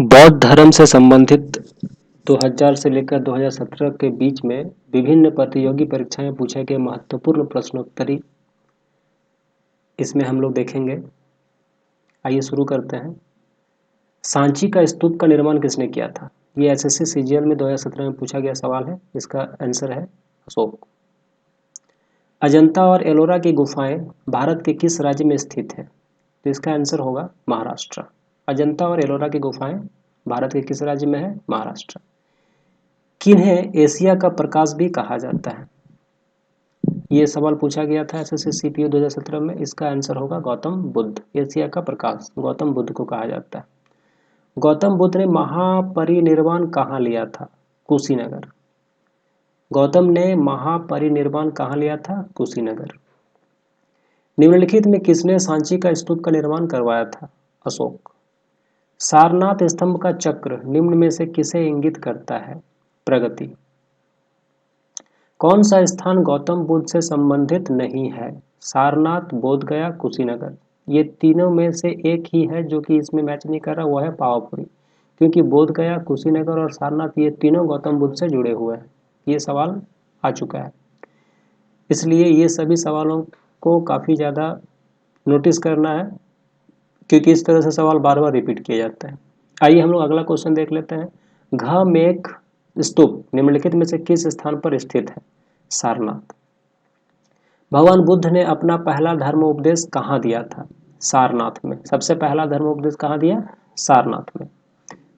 बौद्ध धर्म से संबंधित 2000 से लेकर 2017 के बीच में विभिन्न प्रतियोगी परीक्षाएं में पूछे गए महत्वपूर्ण प्रश्नोत्तरी इसमें हम लोग देखेंगे। आइए शुरू करते हैं। सांची का स्तूप का निर्माण किसने किया था? ये एसएससी सीजीएल में 2017 में पूछा गया सवाल है। इसका आंसर है अशोक। अजंता और एलोरा की गुफाएं भारत के किस राज्य में स्थित है? तो इसका आंसर होगा महाराष्ट्र। अजंता और एलोरा की गुफाएं भारत के किस राज्य में है? महाराष्ट्र। किन्हें एशिया का प्रकाश भी कहा जाता है? ये सवाल पूछा गया था एसएससी सीपीयू 2017 में। इसका आंसर होगा गौतम बुद्ध। एशिया का प्रकाश गौतम बुद्ध को कहा जाता है। गौतम बुद्ध ने महापरिनिर्वाण कहाँ लिया था? कुशीनगर। गौतम ने महापरिनिर्वाण कहाँ लिया था? कुशीनगर। निम्नलिखित में किसने सांची का स्तूप का निर्माण करवाया था? अशोक। सारनाथ स्तंभ का चक्र निम्न में से किसे इंगित करता है? प्रगति। कौन सा स्थान गौतम बुद्ध से संबंधित नहीं है? सारनाथ, बोधगया, कुशीनगर। ये तीनों में से एक ही है जो कि इसमें मैच नहीं कर रहा, वो है पावापुरी। क्योंकि बोधगया, कुशीनगर और सारनाथ ये तीनों गौतम बुद्ध से जुड़े हुए हैं। ये सवाल आ चुका है, इसलिए ये सभी सवालों को काफ़ी ज़्यादा नोटिस करना है, क्योंकि इस तरह से सवाल बार बार रिपीट किए जाते हैं। आइए हम लोग अगला क्वेश्चन देख लेते हैं। घमेख स्तूप निम्नलिखित में से किस स्थान पर स्थित है? सारनाथ। भगवान बुद्ध ने अपना पहला धर्म उपदेश कहाँ दिया था? सारनाथ में। सबसे पहला धर्म उपदेश कहाँ दिया? सारनाथ में।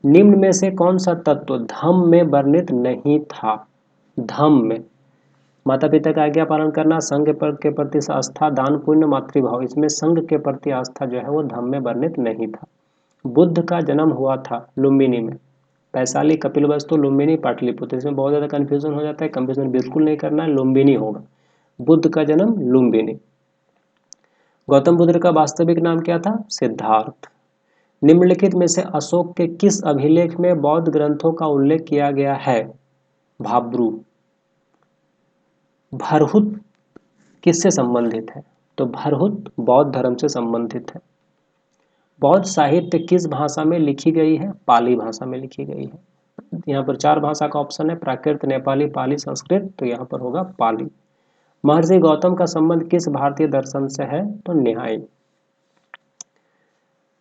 निम्न में से कौन सा तत्व धम्म में वर्णित नहीं था? धम्म में माता पिता का आज्ञा पालन करना, संघ के प्रति आस्था, दान पुण्य, मातृभाव। इसमें संघ के प्रति आस्था जो है वो धम्म में वर्णित नहीं था। बुद्ध का जन्म हुआ था लुम्बिनी में। वैशाली, कपिलवस्तु, लुम्बिनी, पाटलिपुत्र। इसमें बहुत ज़्यादा कन्फ्यूजन हो जाता है। कन्फ्यूजन बिल्कुल नहीं करना है, लुम्बिनी होगा। बुद्ध का जन्म लुम्बिनी। गौतम बुद्ध का वास्तविक नाम क्या था? सिद्धार्थ। निम्नलिखित में से अशोक के किस अभिलेख में बौद्ध ग्रंथों का उल्लेख किया गया है? भाब्रू। भरहुत किससे संबंधित है? तो भरहुत बौद्ध धर्म से संबंधित है। बौद्ध साहित्य किस भाषा में लिखी गई है? पाली भाषा में लिखी गई है। यहाँ पर 4 भाषा का ऑप्शन है, प्राकृत, नेपाली, पाली, संस्कृत। तो यहाँ पर होगा पाली। महर्षि गौतम का संबंध किस भारतीय दर्शन से है? तो न्याय।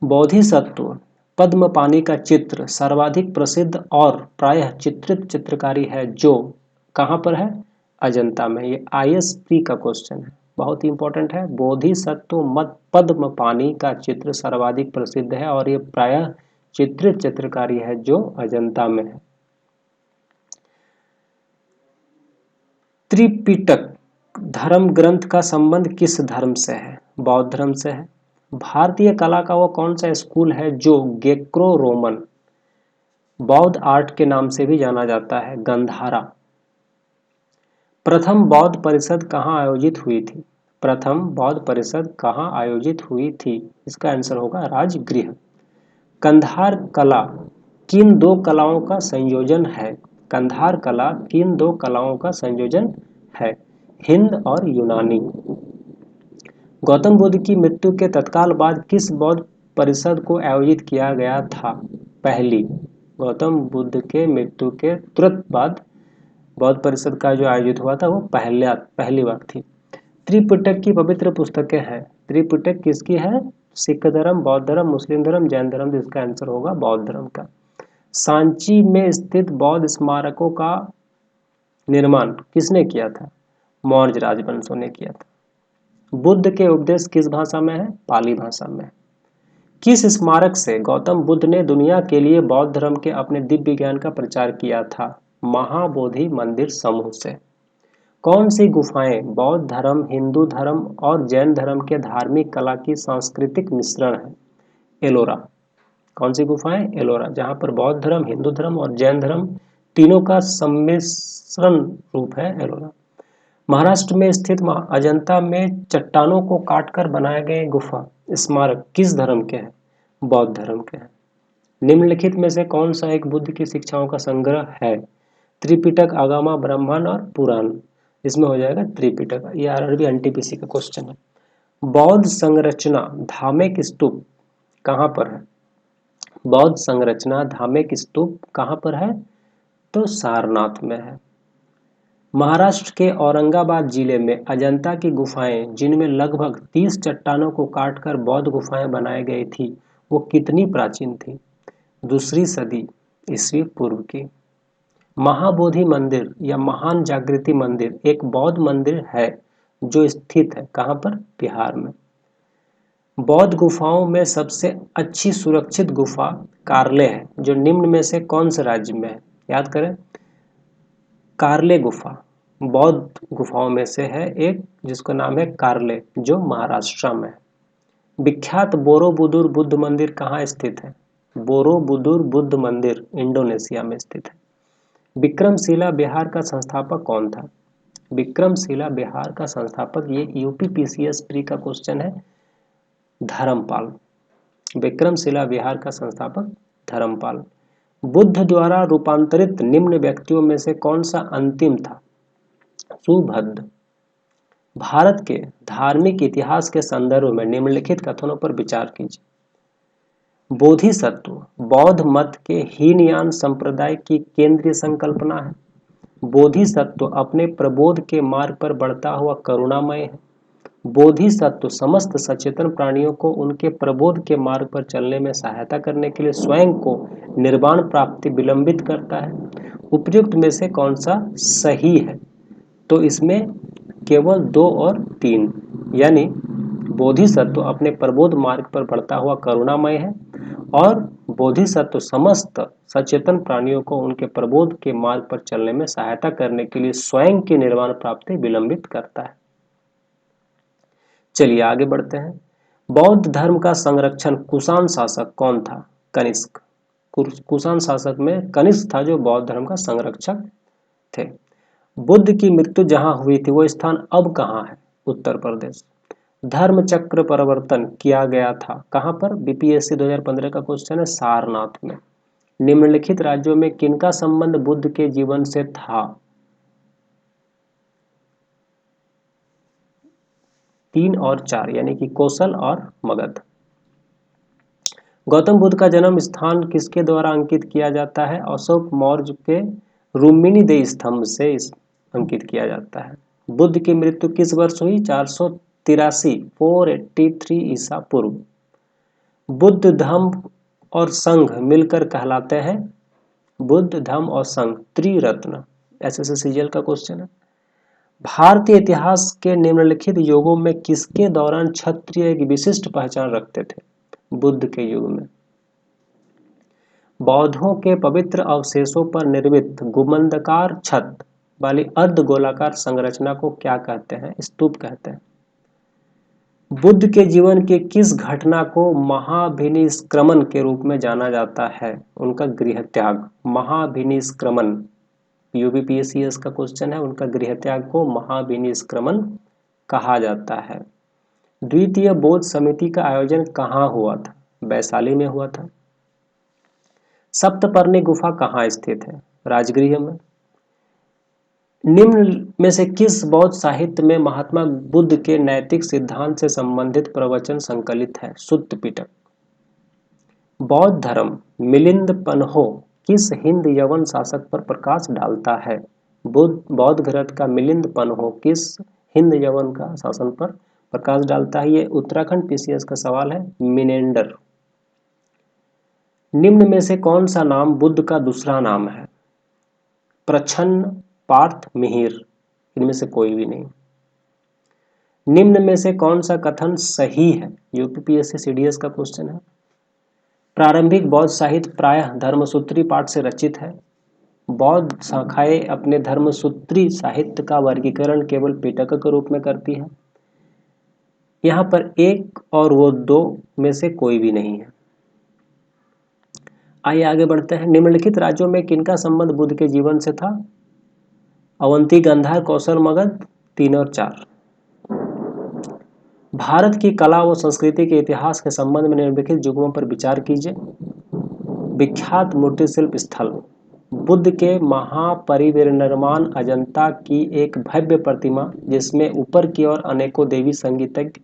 बोधिसत्व पद्मपाणि का चित्र सर्वाधिक प्रसिद्ध और प्रायः चित्रित चित्रकारी है जो कहाँ पर है? अजंता में। ये आईएसपी का क्वेश्चन है, बहुत ही इंपॉर्टेंट है। बोधिसत्व मत पद्मपाणि का चित्र सर्वाधिक प्रसिद्ध है और ये प्रायः चित्रित चित्रकारी है जो अजंता में है। त्रिपिटक धर्म ग्रंथ का संबंध किस धर्म से है? बौद्ध धर्म से है। भारतीय कला का वो कौन सा स्कूल है जो ग्रेको रोमन बौद्ध आर्ट के नाम से भी जाना जाता है? गंधारा। प्रथम बौद्ध परिषद कहाँ आयोजित हुई थी? प्रथम बौद्ध परिषद कहाँ आयोजित हुई थी? इसका आंसर होगा राजगृह। कंधार कला किन 2 कलाओं का संयोजन है? कंधार कला किन 2 कलाओं का संयोजन है? हिंद और यूनानी। गौतम बुद्ध की मृत्यु के तत्काल बाद किस बौद्ध परिषद को आयोजित किया गया था? पहली। गौतम बुद्ध के मृत्यु के तुरंत बाद बौद्ध परिषद का जो आयोजित हुआ था वो पहली बार थी। त्रिपिटक की पवित्र पुस्तकें हैं। त्रिपिटक किसकी है? सिख धर्म, बौद्ध धर्म, मुस्लिम धर्म, जैन धर्म। जिसका आंसर होगा बौद्ध धर्म का। सांची में स्थित बौद्ध स्मारकों का निर्माण किसने किया था? मौर्य राजवंशों ने किया था। बुद्ध के उपदेश किस भाषा में है? पाली भाषा में। किस स्मारक से गौतम बुद्ध ने दुनिया के लिए बौद्ध धर्म के अपने दिव्य ज्ञान का प्रचार किया था? महाबोधि मंदिर समूह से। कौन सी गुफाएं बौद्ध धर्म, हिंदू धर्म और जैन धर्म के धार्मिक कला की सांस्कृतिक मिश्रण है? एलोरा। कौन सी गुफाएं? एलोरा, जहां पर बौद्ध धर्म, हिंदू धर्म और जैन धर्म तीनों का सम्मिश्रण रूप है एलोरा। महाराष्ट्र में स्थित अजंता में चट्टानों को काटकर बनाए गए गुफा स्मारक किस धर्म के हैं? बौद्ध धर्म के हैं। निम्नलिखित में से कौन सा एक बुद्ध की शिक्षाओं का संग्रह है? त्रिपिटक, आगमा, ब्राह्मण और पुराण। इसमें हो जाएगा त्रिपिटक। ये आरआरबी एनटीपीसी का क्वेश्चन है। बौद्ध संरचना धामेक स्तूप कहाँ पर है? बौद्ध संरचना धार्मिक स्तूप कहाँ पर है? तो सारनाथ में है। महाराष्ट्र के औरंगाबाद जिले में अजंता की गुफाएं, जिनमें लगभग 30 चट्टानों को काटकर बौद्ध गुफाएं बनाई गई थी, वो कितनी प्राचीन थी? 2री सदी ईस्वी पूर्व की। महाबोधि मंदिर या महान जागृति मंदिर एक बौद्ध मंदिर है जो स्थित है कहाँ पर? बिहार में। बौद्ध गुफाओं में सबसे अच्छी सुरक्षित गुफा कार्ले है, जो निम्न में से कौन से राज्य में है? याद करें, कार्ले गुफा बौद्ध गुफाओं में से है एक, जिसका नाम है कार्ले, जो महाराष्ट्र में है। विख्यात बोरोबुदुर बुद्ध मंदिर कहाँ स्थित है? बोरोबुदुर बुद्ध मंदिर इंडोनेशिया में स्थित है। विक्रमशिला बिहार का संस्थापक कौन था? विक्रमशिला बिहार का संस्थापक, ये यूपीपीसीएस प्री का क्वेश्चन है, धर्मपाल। विक्रमशिला बिहार का संस्थापक धर्मपाल। बुद्ध द्वारा रूपांतरित निम्न व्यक्तियों में से कौन सा अंतिम था? सुभद्र। भारत के धार्मिक इतिहास के संदर्भ में निम्नलिखित कथनों पर विचार कीजिए। बोधिसत्व बौद्ध मत के हीनयान संप्रदाय की केंद्रीय संकल्पना है। बोधिसत्व अपने प्रबोध के मार्ग पर बढ़ता हुआ करुणामय है। बोधिसत्व समस्त सचेतन प्राणियों को उनके प्रबोध के मार्ग पर चलने में सहायता करने के लिए स्वयं को निर्वाण प्राप्ति विलंबित करता है। उपयुक्त में से कौन सा सही है? तो इसमें केवल 2 और 3, यानी बोधिसत्व अपने प्रबोध मार्ग पर बढ़ता हुआ करुणामय है और बोधिसत्व समस्त सचेतन प्राणियों को उनके प्रबोध के मार्ग पर चलने में सहायता करने के लिए स्वयं की निर्वाण प्राप्ति विलंबित करता है। चलिए आगे बढ़ते हैं। बौद्ध धर्म का संरक्षण कुषाण शासक कौन था? कनिष्क। कुषाण शासक में कनिष्क था जो बौद्ध धर्म का संरक्षक थे। बुद्ध की मृत्यु जहां हुई थी वो स्थान अब कहां है? उत्तर प्रदेश। धर्म चक्र परिवर्तन किया गया था कहां पर? बीपीएससी 2015 का क्वेश्चन है, सारनाथ में। निम्नलिखित राज्यों में किनका संबंध बुद्ध के जीवन से था? 3 और 4, यानी कि कौशल और मगध। गौतम बुद्ध का जन्म स्थान किसके द्वारा अंकित किया जाता है? अशोक मौर्य के रुक्मिणी देवी स्तंभ से अंकित किया जाता है। बुद्ध की मृत्यु किस वर्ष हुई? 483 483 ईसा पूर्व। बुद्ध धम्म और संघ मिलकर कहलाते हैं? बुद्ध धम्म और संघ त्रिरत्न। एसएससीजीएल का क्वेश्चन है। भारतीय इतिहास के निम्नलिखित युगों में किसके दौरान क्षत्रिय एक विशिष्ट पहचान रखते थे? बुद्ध के युग में। बौद्धों के पवित्र अवशेषों पर निर्मित गुंबदाकार छत वाली अर्धगोलाकार संरचना को क्या कहते हैं? स्तूप कहते हैं। बुद्ध के जीवन के किस घटना को महाभिनिष्क्रमण के रूप में जाना जाता है? उनका गृह त्याग। महाभिनिष्क्रमण यूपीपीएससी का क्वेश्चन है, उनका गृह त्याग को महाभिनिष्क्रमण कहा जाता है। द्वितीय बौद्ध समिति का आयोजन कहाँ हुआ था? वैशाली में हुआ था। सप्तपर्णी गुफा कहाँ स्थित है? राजगृह में। निम्न में से किस बौद्ध साहित्य में महात्मा बुद्ध के नैतिक सिद्धांत से संबंधित प्रवचन संकलित है? सुत्त पिटक। बौद्ध धर्म मिलिंद पन्हो किस हिंद यवन शासक पर प्रकाश डालता है? बौद्ध ग्रंथ का मिलिंद पन्हो किस हिंद यवन का शासन पर प्रकाश डालता है? ये उत्तराखंड पीसीएस का सवाल है, मिनेंडर। निम्न में से कौन सा नाम बुद्ध का दूसरा नाम है? प्रछन्न, पार्थ, मिहिर। इनमें से कोई भी नहीं। निम्न में से कौन सा कथन सही है? यूपीपीएससी सीडीएस का क्वेश्चन है। प्रारंभिक बौद्ध साहित्य प्रायः धर्मसूत्री पाठ से रचित है। बौद्ध शाखाएं अपने धर्मसूत्री साहित्य का वर्गीकरण केवल पिटक के रूप में करती है। यहाँ पर एक और वो 2 में से कोई भी नहीं है। आइए आगे बढ़ते हैं। निम्नलिखित राज्यों में किनका संबंध बुद्ध के जीवन से था? अवंती, गांधार, कौशल, मगध। 3 और 4। भारत की कला व संस्कृति के इतिहास के संबंध में निम्नलिखित युगों पर विचार कीजिए। विख्यात मूर्ति शिल्प स्थल। बुद्ध के महापरिनिर्वाण अजंता की एक भव्य प्रतिमा, जिसमें ऊपर की ओर अनेकों देवी संगीतज्ञ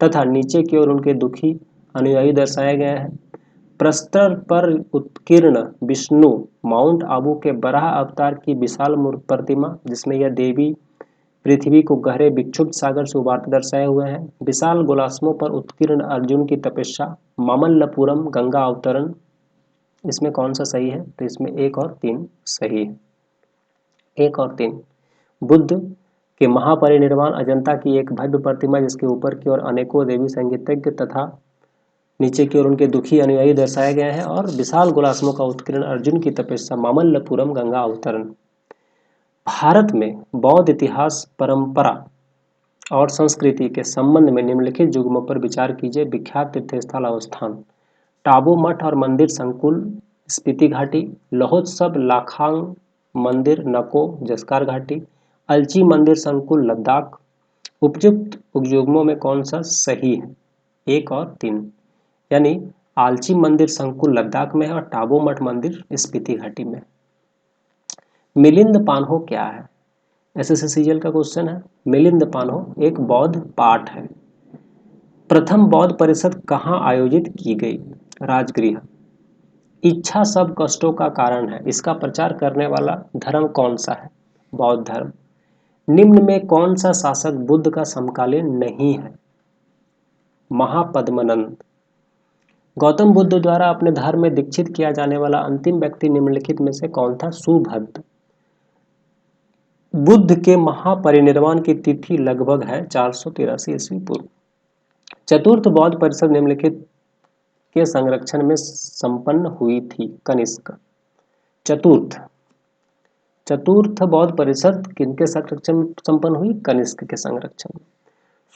तथा नीचे की ओर उनके दुखी अनुयायी दर्शाए गए हैं। प्रस्तर पर उत्कीर्ण विष्णु, माउंट आबू के बराह अवतार की विशाल प्रतिमा जिसमें यह देवी पृथ्वी को गहरे विक्षुब्ध सागर से उबारते दर्शाए हुए हैं। विशाल गोलाश्मों पर उत्कीर्ण अर्जुन की तपस्या, मामल्लपुरम गंगा अवतरण, इसमें कौन सा सही है? तो इसमें 1 और 3 सही है। 1 और 3। बुद्ध के महापरिनिर्वाण, अजंता की एक भव्य प्रतिमा जिसके ऊपर की ओर अनेकों देवी संगीतज्ञ तथा नीचे की ओर उनके दुखी अनुयायी दर्शाए गए हैं। और विशाल गोलाश्मों का उत्कीर्ण अर्जुन की तपस्या, मामल्लपुरम गंगा अवतरण। भारत में बौद्ध इतिहास, परंपरा और संस्कृति के संबंध में निम्नलिखित युग्मों पर विचार कीजिए। विख्यात तीर्थस्थल अवस्थान, टाबू मठ और मंदिर संकुल स्पीति घाटी, लहोत्सव लाखांग मंदिर नको जस्कार घाटी, अलची मंदिर संकुल लद्दाख। उपयुक्त युग्मों में कौन सा सही है? 1 और 3, यानी आलची मंदिर संकुल लद्दाख में है और टाबू मठ मंदिर स्पीति घाटी में। मिलिंद पान्हो क्या है? एसएससीजीएल का क्वेश्चन है। मिलिंद पान्हो एक बौद्ध पाठ है। प्रथम बौद्ध परिषद कहाँ आयोजित की गई? राजगृह। इच्छा सब कष्टों का कारण है, इसका प्रचार करने वाला धर्म कौन सा है? बौद्ध धर्म। निम्न में कौन सा शासक बुद्ध का समकालीन नहीं है? महापद्मनंद। गौतम बुद्ध द्वारा अपने धर्म में दीक्षित किया जाने वाला अंतिम व्यक्ति निम्नलिखित में से कौन था? सुभद्र। बुद्ध के महापरिनिर्वाण की तिथि लगभग है 483 ईस्वी पूर्व। चतुर्थ बौद्ध परिषद निम्नलिखित के संरक्षण में संपन्न हुई थी? कनिष्क। चतुर्थ बौद्ध परिषद किनके संरक्षण में संपन्न हुई? कनिष्क के संरक्षण में।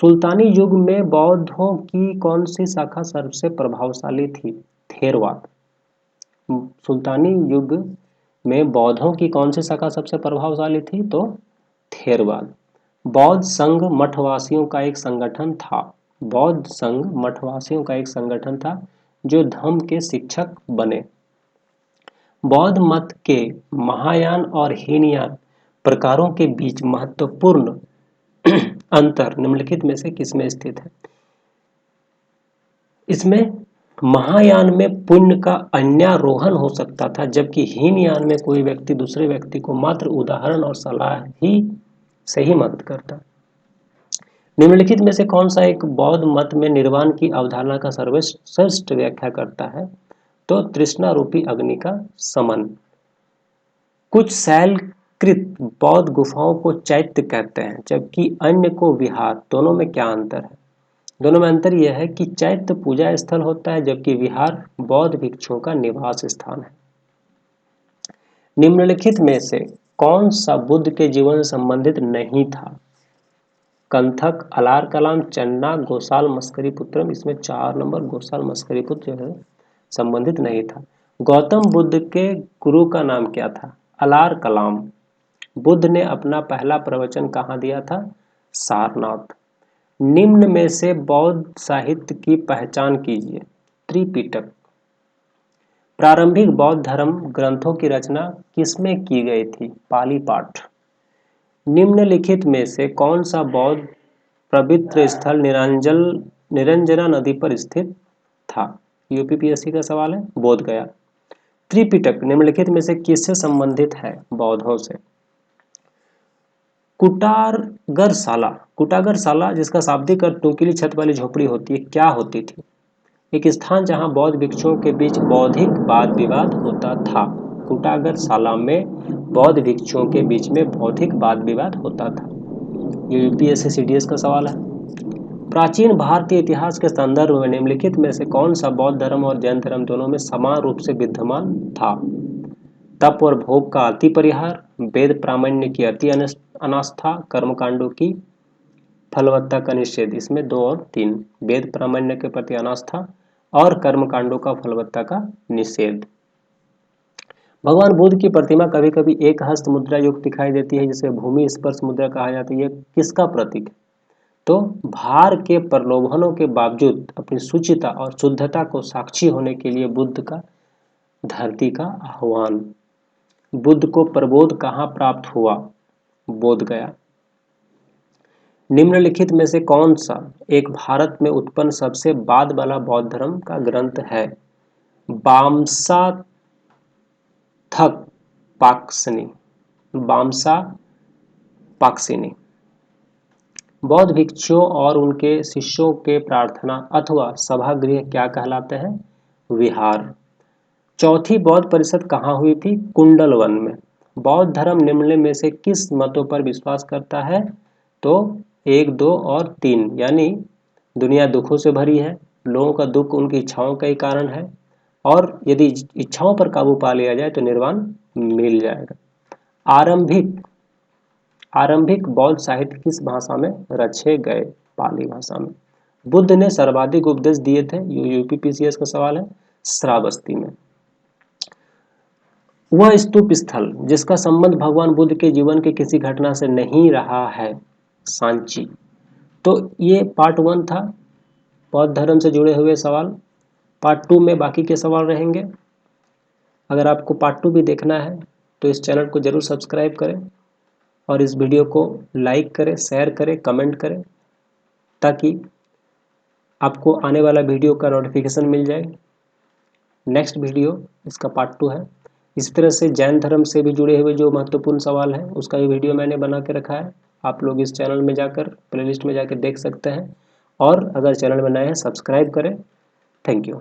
सुल्तानी युग में बौद्धों की कौन सी शाखा सबसे प्रभावशाली थी? थेरवाद। सुल्तानी युग में बौद्धों की कौन सी शाखा सबसे प्रभावशाली थी? तो थेरवाद। बौद्ध संघ मठवासियों का एक संगठन था। बौद्ध संघ मठवासियों का एक संगठन था जो धम्म के शिक्षक बने। बौद्ध मत के महायान और हीनयान प्रकारों के बीच महत्वपूर्ण अंतर निम्नलिखित में से किसमें स्थित है? इसमें महायान में पुण्य का अन्यारोहण हो सकता था, जबकि हीनयान में कोई व्यक्ति दूसरे व्यक्ति को मात्र उदाहरण और सलाह ही से ही मदद करता। निम्नलिखित में से कौन सा एक बौद्ध मत में निर्वाण की अवधारणा का सर्वश्रेष्ठ व्याख्या करता है? तो तृष्णा रूपी अग्नि का समन। कुछ शैलकृत बौद्ध गुफाओं को चैत्य कहते हैं जबकि अन्य को विहार। दोनों में क्या अंतर है? दोनों में अंतर यह है कि चैत्य पूजा स्थल होता है जबकि विहार बौद्ध भिक्षुओं का निवास स्थान है। निम्नलिखित में से कौन सा बुद्ध के जीवन से संबंधित नहीं था? कंथक, अलार कलाम, चन्ना, गोसाल मस्करी पुत्रम। इसमें 4 नंबर गोसाल मस्करी पुत्र जो है संबंधित नहीं था। गौतम बुद्ध के गुरु का नाम क्या था? अलार कलाम। बुद्ध ने अपना पहला प्रवचन कहाँ दिया था? सारनाथ। निम्न में से बौद्ध साहित्य की पहचान कीजिए। त्रिपिटक। प्रारंभिक बौद्ध धर्म ग्रंथों की रचना किसमें की गई थी? पाली पाठ। निम्नलिखित में से कौन सा बौद्ध पवित्र स्थल निरंजना नदी पर स्थित था? यूपीपीएससी का सवाल है। बोध गया। त्रिपिटक निम्नलिखित में से किससे संबंधित है? बौद्धों से। कुटागरशाला जिसका शाब्दिक अर्थ नुकीली छत वाली झोपड़ी होती है, क्या होती थी? एक स्थान जहां बौद्ध भिक्षुओं के बीच बौद्धिक वाद विवाद होता था। कुटागरशाला में बौद्ध भिक्षुओं के बीच में बौद्धिक वाद विवाद होता था। ये यूपीएससी सीडीएस का सवाल है। प्राचीन भारतीय इतिहास के संदर्भ में निम्नलिखित में से कौन सा बौद्ध धर्म और जैन धर्म दोनों में समान रूप से विद्यमान था? तप और भोग का अति परिहार, वेद प्रामाण्य की अति अनास्था, कर्मकांडों की फलवत्ता का निषेध। इसमें 2 और 3, वेद प्रामाण्य के प्रति अनास्था और कर्मकांडों का फलवत्ता का निषेध। भगवान बुद्ध की प्रतिमा कभी कभी एक हस्त मुद्रा युक्त दिखाई देती है जिसे भूमि स्पर्श मुद्रा कहा जाता है। यह किसका प्रतीक है? तो भार के प्रलोभनों के बावजूद अपनी शुचिता और शुद्धता को साक्षी होने के लिए बुद्ध का धरती का आह्वान। बुद्ध को प्रबोध कहाँ प्राप्त हुआ? बोध गया। निम्नलिखित में से कौन सा एक भारत में उत्पन्न सबसे बाद वाला बौद्ध धर्म का ग्रंथ है? बामसा थक पाक्सिनी, बामसा पाक्सिनी। बौद्ध भिक्षुओं और उनके शिष्यों के प्रार्थना अथवा सभागृह क्या कहलाते हैं? विहार। चौथी बौद्ध परिषद कहाँ हुई थी? कुंडल वन में। बौद्ध धर्म निम्न में से किस मतों पर विश्वास करता है? तो 1, 2 और 3, यानी दुनिया दुखों से भरी है, लोगों का दुख उनकी इच्छाओं का ही कारण है, और यदि इच्छाओं पर काबू पा लिया जाए तो निर्वाण मिल जाएगा। आरंभिक बौद्ध साहित्य किस भाषा में रचे गए? पाली भाषा में। बुद्ध ने सर्वाधिक उपदेश दिए थे, यूपीपीसीएस का सवाल है, श्रावस्ती में। वह स्तूप स्थल जिसका संबंध भगवान बुद्ध के जीवन के किसी घटना से नहीं रहा है? सांची। तो ये पार्ट 1 था बौद्ध धर्म से जुड़े हुए सवाल। पार्ट 2 में बाकी के सवाल रहेंगे। अगर आपको पार्ट 2 भी देखना है तो इस चैनल को जरूर सब्सक्राइब करें और इस वीडियो को लाइक करें, शेयर करें, कमेंट करें, ताकि आपको आने वाला वीडियो का नोटिफिकेशन मिल जाए। नेक्स्ट वीडियो इसका पार्ट 2 है। इसी तरह से जैन धर्म से भी जुड़े हुए जो महत्वपूर्ण सवाल हैं उसका भी वीडियो मैंने बना के रखा है। आप लोग इस चैनल में जाकर प्लेलिस्ट में जाकर देख सकते हैं, और अगर चैनल में नए हैं सब्सक्राइब करें। Thank you.